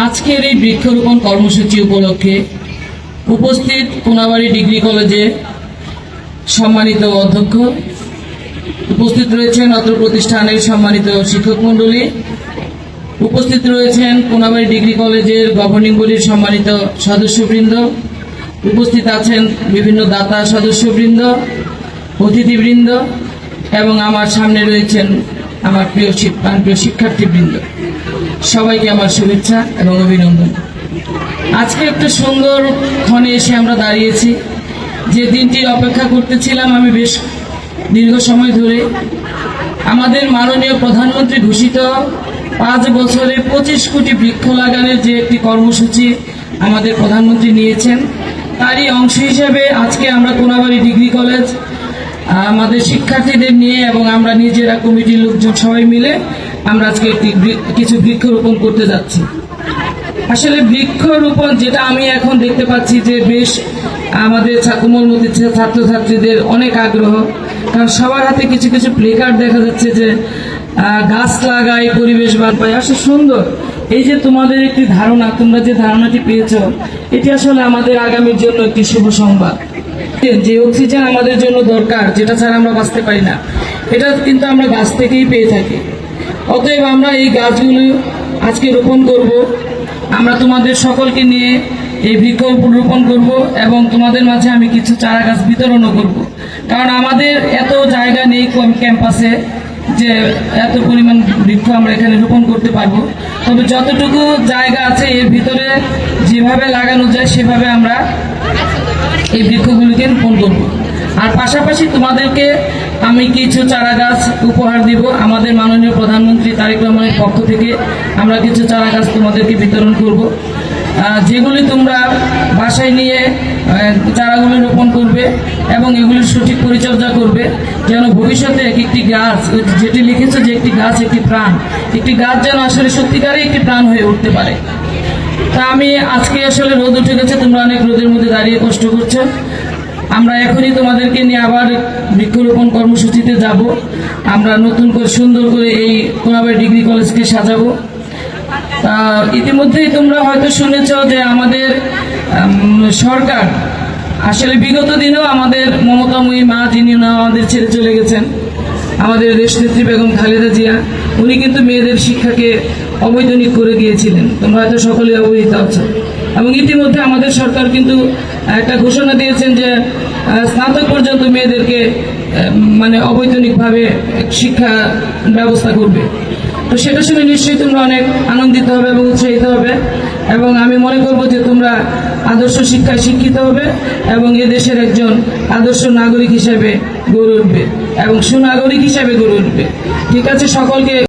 আজকের এই বৃক্ষরোপণ কর্মসূচি উপলক্ষে উপস্থিত কোনাবাড়ী ডিগ্রি কলেজে সম্মানিত অধ্যক্ষ, উপস্থিত রয়েছেন অত্র প্রতিষ্ঠানের সম্মানিত শিক্ষক মণ্ডলী, উপস্থিত রয়েছেন কোনাবাড়ী ডিগ্রি কলেজের গভর্নিং বডির সম্মানিত সদস্যবৃন্দ, উপস্থিত আছেন বিভিন্ন দাতা সদস্যবৃন্দ, অতিথিবৃন্দ এবং আমার সামনে রয়েছেন আমার প্রিয় শিক্ষার্থীবৃন্দ। সবাইকে আমার শুভেচ্ছা এবং অভিনন্দন। আজকে একটা সুন্দর ক্ষণে এসে আমরা দাঁড়িয়েছি, যে দিনটির অপেক্ষা করতেছিলাম আমি বেশ দীর্ঘ সময় ধরে। আমাদের মাননীয় প্রধানমন্ত্রী ঘোষিত 5 বছরে 25 কোটি বৃক্ষ লাগানোর যে একটি কর্মসূচি আমাদের প্রধানমন্ত্রী নিয়েছেন, তারই অংশ হিসেবে আজকে আমরা কোনাবাড়ী ডিগ্রি কলেজ আমাদের শিক্ষার্থীদের নিয়ে এবং আমরা নিজেরা কমিটির লোকজন সবাই মিলে আমরা আজকে কিছু বৃক্ষরোপণ করতে যাচ্ছি। আসলে বৃক্ষরোপণ যেটা আমি এখন দেখতে পাচ্ছি যে বেশ আমাদের কোমলমতি ছাত্রছাত্রীদের অনেক আগ্রহ, কারণ সবার হাতে কিছু কিছু প্লেকার্ড দেখা যাচ্ছে যে গাছ লাগাই পরিবেশ বাঁচাই। আসলে সুন্দর এই যে তোমাদের একটি ধারণা, তোমরা যে ধারণাটি পেয়েছো, এটি আসলে আমাদের আগামীর জন্য একটি শুভ সংবাদ। যে অক্সিজেন আমাদের জন্য দরকার, যেটা ছাড়া আমরা বাঁচতে পারি না, এটা কিন্তু আমরা গাছ থেকেই পেয়ে থাকি। অতএব আমরা এই গাছগুলো আজকে রোপণ করব। আমরা তোমাদের সকলকে নিয়ে এই বৃক্ষ রোপণ করব এবং তোমাদের মাঝে আমি কিছু চারা গাছ বিতরণও করব, কারণ আমাদের এত জায়গা নেই ক্যাম্পাসে যে এত পরিমাণ বৃক্ষ আমরা এখানে রোপণ করতে পারবো। তবে যতটুকু জায়গা আছে এর ভিতরে যেভাবে লাগানো যায় সেভাবে আমরা এই বৃক্ষগুলিকে রোপণ করব। আর পাশাপাশি তোমাদেরকে আমি কিছু চারা গাছ উপহার দিব। আমাদের মাননীয় প্রধানমন্ত্রী তারেক রহমানের পক্ষ থেকে আমরা কিছু চারা গাছ তোমাদেরকে বিতরণ করব, যেগুলি তোমরা বাসায় নিয়ে চারাগুলো রোপণ করবে এবং এগুলির সঠিক পরিচর্যা করবে, যেন ভবিষ্যতে একটি গাছ, যেটি লিখেছে যে একটি গাছ একটি প্রাণ, একটি গাছ যেন আসলে সত্যিকারে একটি প্রাণ হয়ে উঠতে পারে। তা আমি আজকে আসলে রোদ উঠে গেছে, তোমরা অনেক রোদের মধ্যে দাঁড়িয়ে কষ্ট করছো। আমরা এখনই তোমাদেরকে নিয়ে আবার বৃক্ষরোপণ কর্মসূচিতে যাব। আমরা নতুন করে সুন্দর করে এই কোনাবাড়ী ডিগ্রি কলেজকে সাজাবো। ইতিমধ্যেই তোমরা হয়তো শুনেছ যে আমাদের সরকার আসলে বিগত দিনেও আমাদের মমতাময়ী মা, যিনি আমাদের ছেড়ে চলে গেছেন, আমাদের দেশনেত্রী বেগম খালেদা জিয়া, উনি কিন্তু মেয়েদের শিক্ষাকে অবৈতনিক করে দিয়েছিলেন। তোমরা হয়তো সকলে অবহিত আছো। এবং ইতিমধ্যে আমাদের সরকার কিন্তু একটা ঘোষণা দিয়েছেন যে স্নাতক পর্যন্ত মেয়েদেরকে অবৈতনিকভাবে শিক্ষা ব্যবস্থা করবে। তো সেটা শুনে নিশ্চয়ই তোমরা অনেক আনন্দিত হবে এবং উৎসাহিত হবে, এবং আমি মনে করব যে তোমরা আদর্শ শিক্ষায় শিক্ষিত হবে এবং এদেশের একজন আদর্শ নাগরিক হিসেবে গড়ে উঠবে এবং সুনাগরিক হিসেবে গড়ে উঠবে। ঠিক আছে, সকলকে